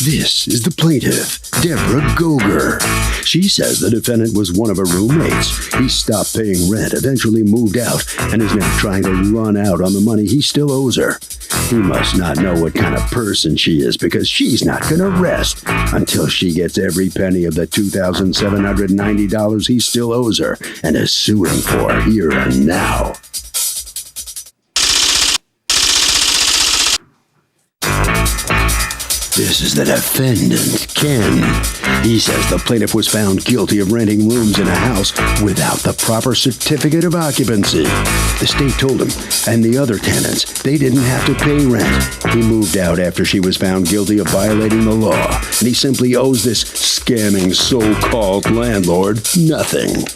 This is the plaintiff, Deborah Goger. She says the defendant was one of her roommates. He stopped paying rent, eventually moved out, and is now trying to run out on the money he still owes her. He must not know what kind of person she is, because she's not going to rest until she gets every penny of the $2,790 he still owes her and is suing for here and now. This is the defendant, Ken. He says the plaintiff was found guilty of renting rooms in a house without the proper certificate of occupancy. The state told him and the other tenants they didn't have to pay rent. He moved out after she was found guilty of violating the law, and he simply owes this scamming so-called landlord nothing.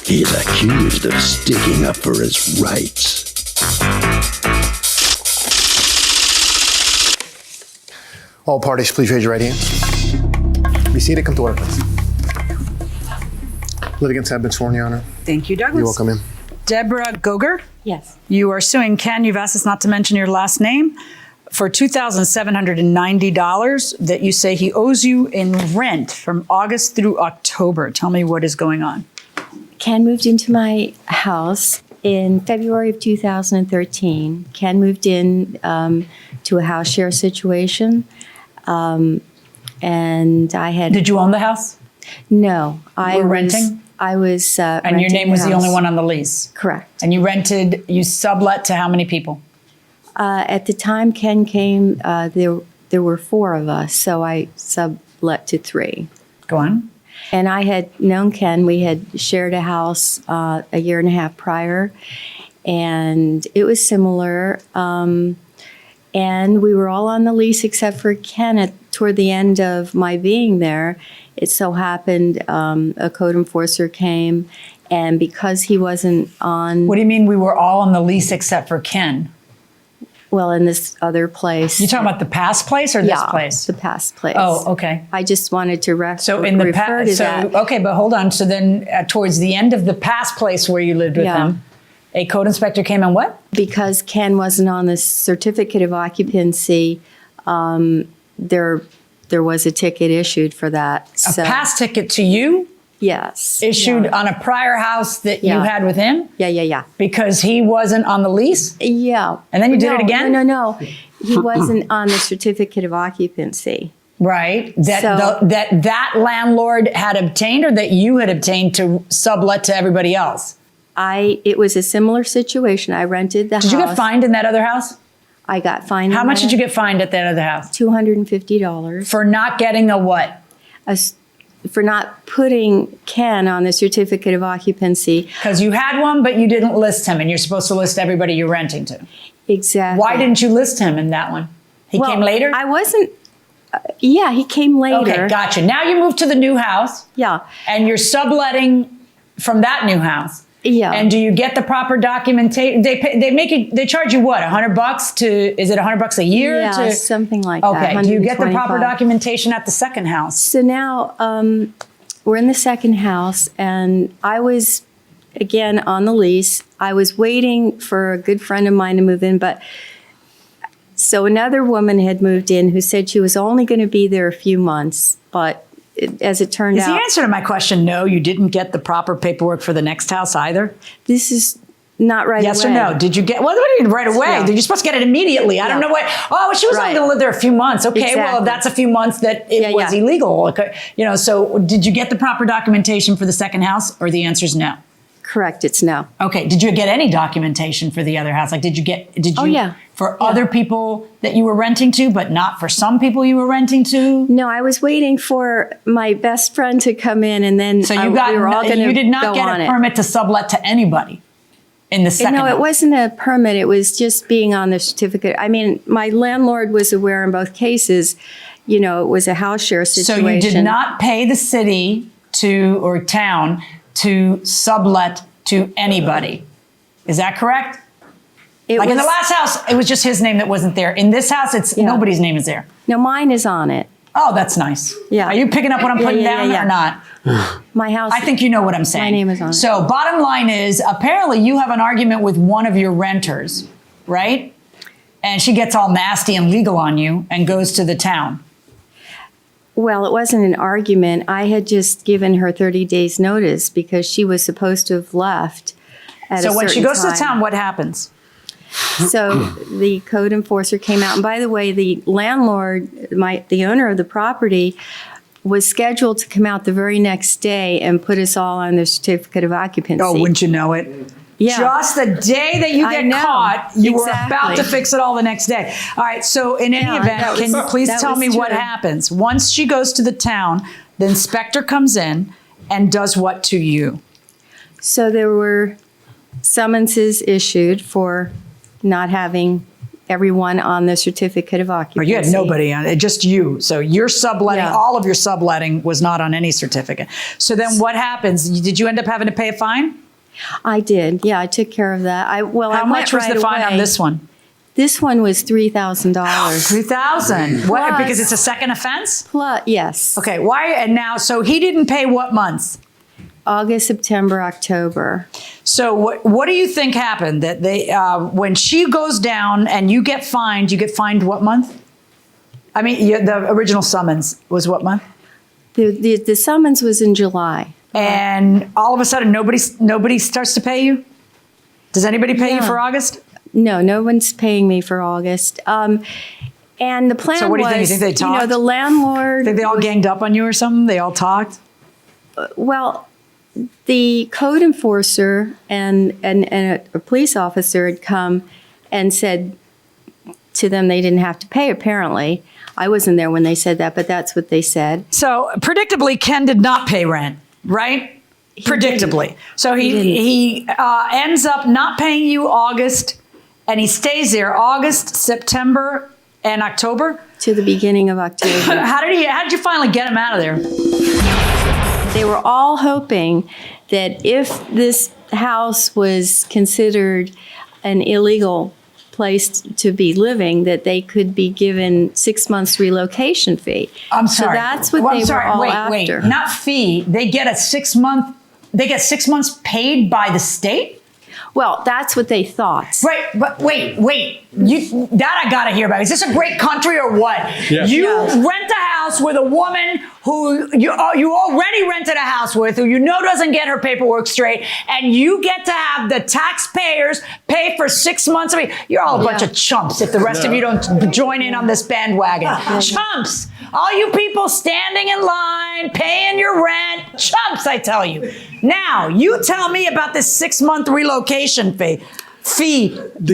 He's accused of sticking up for his rights. All parties, please raise your right hand. Be seated. Come to order, please. Litigants have been sworn, Your Honor. Thank you, Douglas. You're welcome in. Deborah Goger? Yes. You are suing Ken. You've asked us not to mention your last name for $2,790 that you say he owes you in rent from August through October. Tell me what is going on. Ken moved into my house in February of 2013. Ken moved in to a house share situation. And I had... Did you own the house? No. I were was renting? I was And your name was the only one on the lease? Correct. And you sublet to how many people? At the time Ken came, there were 4 of us, so I sublet to 3. Go on. And I had known Ken. We had shared a house a year and a half prior, and it was similar. And we were all on the lease except for Ken. Toward the end of my being there, it so happened a code enforcer came, and because he wasn't on... What do you mean we were all on the lease except for Ken? Well, in this other place. You're talking about the past place or this place? The past place. Oh, okay. I just wanted to refer So in the to that. Okay, but hold on. So then towards the end of the past place where you lived with him, a code inspector came and what? Because Ken wasn't on the certificate of occupancy, there was a ticket issued for that. A past ticket to you? Yes. Issued on a prior house that you had with him? Yeah. Because he wasn't on the lease? Yeah. And then you did it again? No. He wasn't on the certificate of occupancy. Right. That landlord had obtained or that you had obtained to sublet to everybody else? It was a similar situation. I rented the house. Did you get fined in that other house? I got fined. How much did you get fined at that other house? $250. For not getting a what? For not putting Ken on the certificate of occupancy. Because you had one, but you didn't list him, and you're supposed to list everybody you're renting to. Exactly. Why didn't you list him in that one? He came later? I wasn't. Yeah, he came later. Okay, gotcha. Now you moved to the new house. Yeah. And you're subletting from that new house. Yeah. And do you get the proper documentation? They charge you what? $100 to? Is it $100 a year? Yeah, something like that. Okay. Do you get the proper documentation at the second house? So now we're in the second house, and I was again on the lease. I was waiting for a good friend of mine to move in, but so another woman had moved in who said she was only going to be there a few months, but as it turned out... Is the answer to my question no, you didn't get the proper paperwork for the next house either? This is not right away. Yes or no? Did you get... Well, what do you mean right away? Yeah. You're supposed to get it immediately. I don't know what... Oh, she was only going to live there a few months. Okay, well, that's a few months that it was illegal. Okay. So did you get the proper documentation for the second house, or the answer is no? Correct, it's no. Okay, did you get any documentation for the other house? Like, for other people that you were renting to, but not for some people you were renting to? No, I was waiting for my best friend to come in, and then so you did not get a permit to sublet to anybody in the second house? No, it wasn't a permit. It was just being on the certificate. I mean, my landlord was aware in both cases. It was a house share situation. So you did not pay the city or town to sublet to anybody. Is that correct? In the last house, it was just his name that wasn't there. In this house, it's nobody's name is there. No, mine is on it. Oh, that's nice. Yeah. Are you picking up what I'm putting down or not? My house. I think you know what I'm saying. My name is on it. So bottom line is, apparently you have an argument with one of your renters, right? And she gets all nasty and legal on you and goes to the town. Well, it wasn't an argument. I had just given her 30 days notice because she was supposed to have left at a certain time. So when she goes to the town, what happens? So the code enforcer came out. And by the way, the landlord, the owner of the property, was scheduled to come out the very next day and put us all on the certificate of occupancy. Oh, wouldn't you know it? Yeah. Just the day that you get caught, you were about to fix it all the next day. All right, so in any event, can you please tell me what happens? Once she goes to the town, the inspector comes in and does what to you? So there were summonses issued for not having everyone on the certificate of occupancy. Or you had nobody on it, just you. So your subletting, all of your subletting was not on any certificate. So then what happens? Did you end up having to pay a fine? I did. Yeah, I took care of that. How much was the fine on this one? This one was $3,000. $3,000. What? Because it's a second offense? Plus, yes. Okay. Why? And now, so he didn't pay what months? August, September, October. So what do you think happened? That they when she goes down and you get fined what month? I mean, the original summons was what month? The summons was in July. And all of a sudden, nobody starts to pay you? Does anybody pay you for August? No, no one's paying me for August. And the plan was, so what do you think? You think they talked? The landlord... Think they all ganged up on you or something? They all talked? Well, the code enforcer and a police officer had come and said to them they didn't have to pay, apparently. I wasn't there when they said that, but that's what they said. So, predictably, Ken did not pay rent, right? Predictably. Didn't. So he ends up not paying you August, and he stays there August, September, and October? To the beginning of October. How did you finally get him out of there? They were all hoping that if this house was considered an illegal place to be living, that they could be given 6 months relocation fee. I'm sorry. So that's what they were all after. Wait, not fee. They get a 6 month. They get 6 months paid by the state. Well, that's what they thought. Right, but wait. That I gotta hear about. Is this a great country or what? Yes. You rent a house with a woman who you already rented a house with, who you know doesn't get her paperwork straight, and you get to have the taxpayers pay for 6 months. I mean, you're all a bunch of chumps if the rest of you don't join in on this bandwagon. Chumps! All you people standing in line, paying your rent, chumps, I tell you. Now, you tell me about this 6 month relocation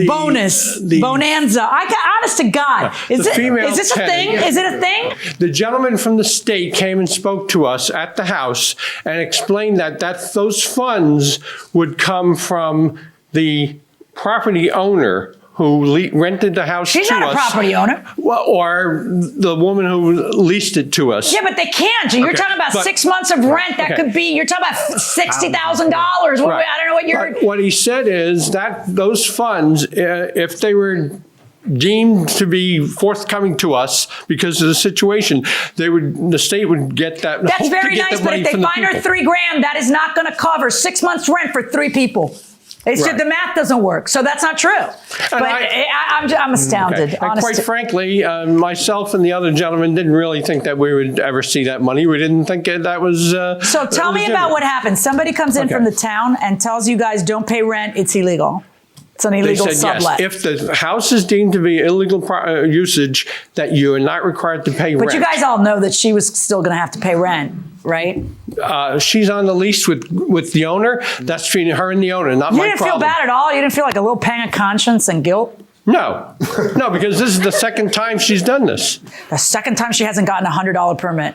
bonus, bonanza. Honest to God, is this a thing? Is it a thing? The gentleman from the state came and spoke to us at the house and explained that those funds would come from the property owner who rented the house to us. She's not a property owner. Or the woman who leased it to us. Yeah, but they can't. You're talking about 6 months of rent. That could be, you're talking about $60,000. I don't know what you're... But what he said is that those funds, if they were deemed to be forthcoming to us because of the situation, the state would get that. That's very nice, but if they find her $3,000, that is not going to cover 6 months rent for 3 people. It's just the math doesn't work, so that's not true. But I'm astounded. Okay. And quite frankly, myself and the other gentleman didn't really think that we would ever see that money. We didn't think that was. So tell me about what happened. Somebody comes in from the town and tells you guys don't pay rent. It's illegal. It's an illegal sublet. Yes. If the house is deemed to be illegal usage, that you are not required to pay rent. But you guys all know that she was still going to have to pay rent, right? She's on the lease with the owner. That's between her and the owner, not my problem. You didn't feel bad at all? You didn't feel like a little pang of conscience and guilt? No, because this is the second time she's done this. The second time she hasn't gotten a $100 permit.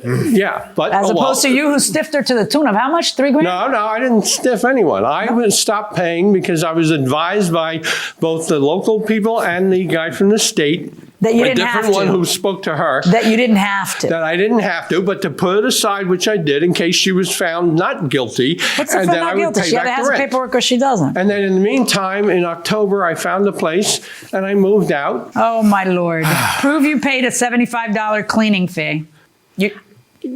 Yeah, but as opposed to you who stiffed her to the tune of how much? $3,000? No, I didn't stiff anyone. I stopped paying because I was advised by both the local people and the guy from the state, that you didn't have to. A different one who spoke to her. That you didn't have to. That I didn't have to, but to put it aside, which I did, in case she was found not guilty. What's the not guilty? She either has the paperwork or she doesn't. And then in the meantime, in October, I found a place and I moved out. Oh my Lord! Prove you paid a $75 cleaning fee.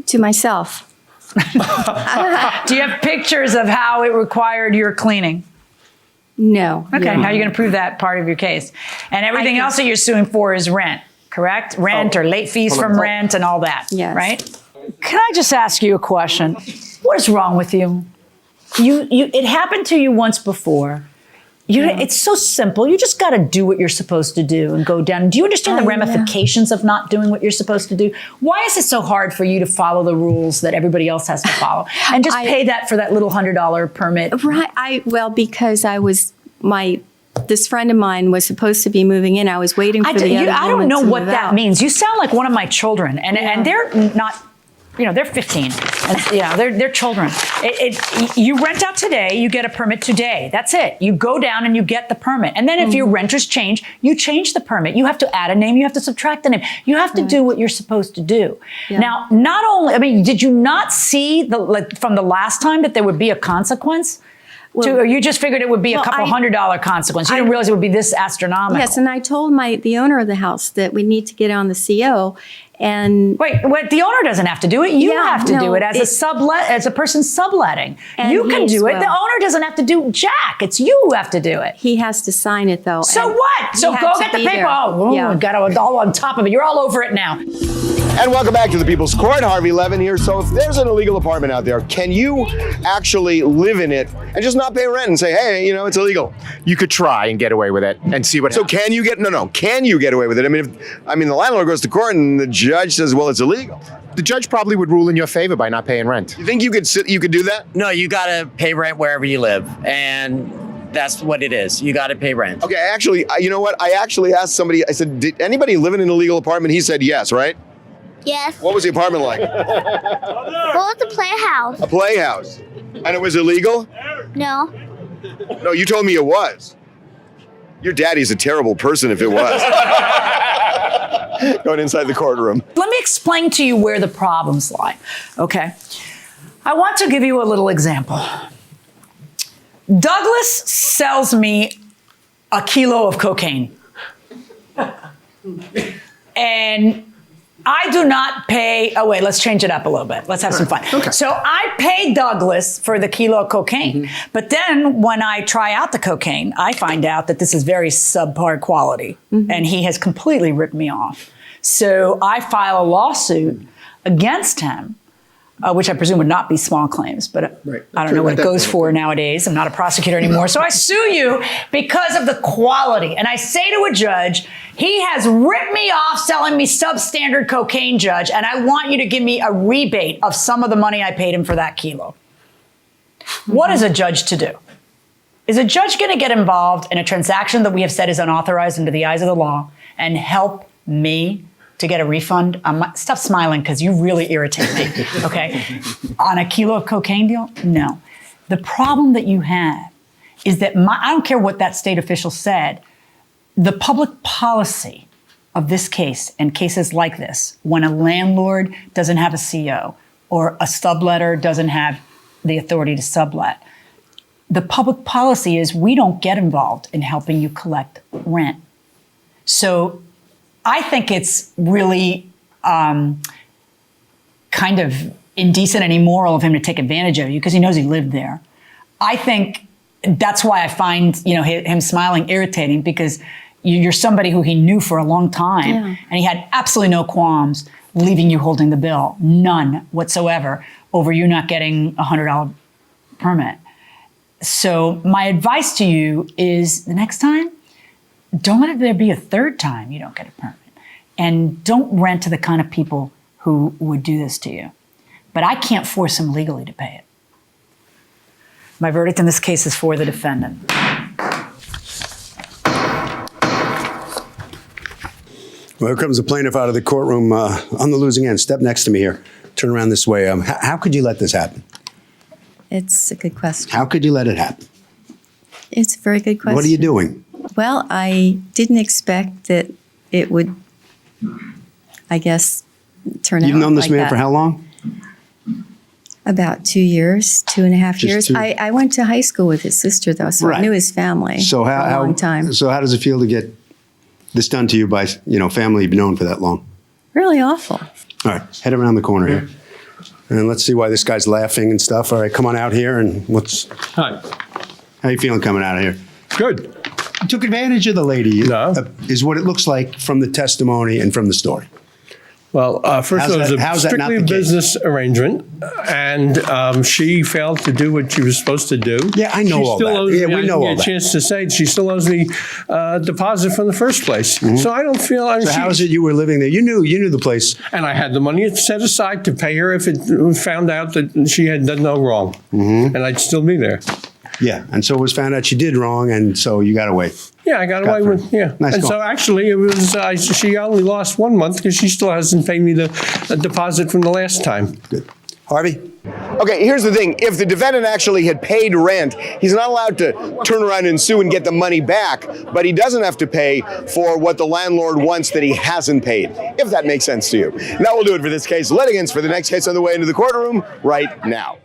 To myself. Do you have pictures of how it required your cleaning? No. Okay, how are you going to prove that part of your case? And everything else that you're suing for is rent, correct? Rent or late fees from rent and all that, Yes. right? Can I just ask you a question? What is wrong with you? It happened to you once before. It's so simple. You just got to do what you're supposed to do and go down. Do you understand the ramifications of not doing what you're supposed to do? Why is it so hard for you to follow the rules that everybody else has to follow and just pay that for that little $100 permit? Right. Because this friend of mine was supposed to be moving in. I was waiting for the other I don't woman know to what move that out. means. You sound like one of my children, and they're not. They're 15. And, they're children. You rent out today, you get a permit today. That's it. You go down and you get the permit. And then if your renters change, you change the permit. You have to add a name. You have to subtract a name. You have to do what you're supposed to do. Yeah. Now, not only, did you not see from the last time that there would be a consequence? Or you just figured it would be a couple $100 consequence? You didn't realize it would be this astronomical? Yes, and I told the owner of the house that we need to get on the CO. And wait, the owner doesn't have to do it. You have to do it as a person subletting. You can do it. The owner doesn't have to do jack. It's you who have to do it. he has to sign it though. So and what? he So had go to get the be paper. there. Got it all on top of it. You're all over it now. And welcome back to the People's Court. Harvey Levin here. So if there's an illegal apartment out there, can you actually live in it and just not pay rent and say, hey, it's illegal? You could try and get away with it and see what So happens. can you get away with it? The landlord goes to court and the judge says, well, it's illegal. The judge probably would rule in your favor by not paying rent. You think you could do that? No, you gotta pay rent wherever you live, and that's what it is. You gotta pay rent. Okay, actually, you know what? I actually asked somebody, I said, did anybody live in an illegal apartment? He said yes, right? Yes. What was the apartment like? Well, it's a playhouse. A playhouse. And it was illegal? No. No, you told me it was. Your daddy's a terrible person if it was. Going inside the courtroom. Let me explain to you where the problems lie, okay? I want to give you a little example. Douglas sells me a kilo of cocaine. And I do not pay, let's change it up a little bit. Let's have some fun. Okay. So I pay Douglas for the kilo of cocaine. But then when I try out the cocaine, I find out that this is very subpar quality. And he has completely ripped me off. So I file a lawsuit against him, which I presume would not be small claims, but I don't know what it goes for nowadays. I'm not a prosecutor anymore. So I sue you because of the quality. And I say to a judge, he has ripped me off selling me substandard cocaine, judge, and I want you to give me a rebate of some of the money I paid him for that kilo. What is a judge to do? Is a judge going to get involved in a transaction that we have said is unauthorized under the eyes of the law and help me to get a refund? Stop smiling because you really irritate me, okay? On a kilo of cocaine deal? No. The problem that you have is that I don't care what that state official said, the public policy of this case and cases like this, when a landlord doesn't have a CO or a subletter doesn't have the authority to sublet, the public policy is we don't get involved in helping you collect rent. So I think it's really kind of indecent and immoral of him to take advantage of you because he knows he lived there. I think that's why I find him smiling irritating because you're somebody who he knew for a long time and he had absolutely no qualms leaving you holding the bill, none whatsoever, over you not getting a $100 permit. So my advice to you is the next time, don't let there be a third time you don't get a permit. And don't rent to the kind of people who would do this to you. But I can't force him legally to pay it. My verdict in this case is for the defendant. Well, here comes the plaintiff out of the courtroom on the losing end. Step next to me here. Turn around this way. How could you let this happen? It's a good question. How could you let it happen? It's a very good question. What are you doing? Well, I didn't expect that it would, I guess, turn out You've known this like man that. for how long? About 2 years, 2.5 Just years. two? I went to high school with his sister, though, so Right. I knew his family So for a long time. So how does it feel to get this done to you by family you've known for that long? Really awful. All right, head around the corner here, and let's see why this guy's laughing and stuff. All right, come on out here and Hi. how you feeling coming out of here? Good. took advantage of the lady. No. Is what it looks like from the testimony and from the story. Well, first How's of all, it that- was how's that not strictly a the case? business arrangement, and she failed to do what she was supposed to do. Yeah, I know she all still that. Owes Yeah, me, we I know didn't all get that. a chance to say she still owes me deposit from the first place. So I don't feel. So how is it you were living there? You knew the place. And I had the money set aside to pay her if it found out that she had done no wrong, and I'd still be there. Yeah, and so it was found out she did wrong, and so you got away. Yeah, I got away with, yeah. Nice and call. so actually it was, she only lost 1 month because she still hasn't paid me the deposit from the last time. Good. Harvey? Okay, here's the thing. If the defendant actually had paid rent, he's not allowed to turn around and sue and get the money back, but he doesn't have to pay for what the landlord wants that he hasn't paid, if that makes sense to you. That will do it for this case. Litigants for the next case on the way into the courtroom right now.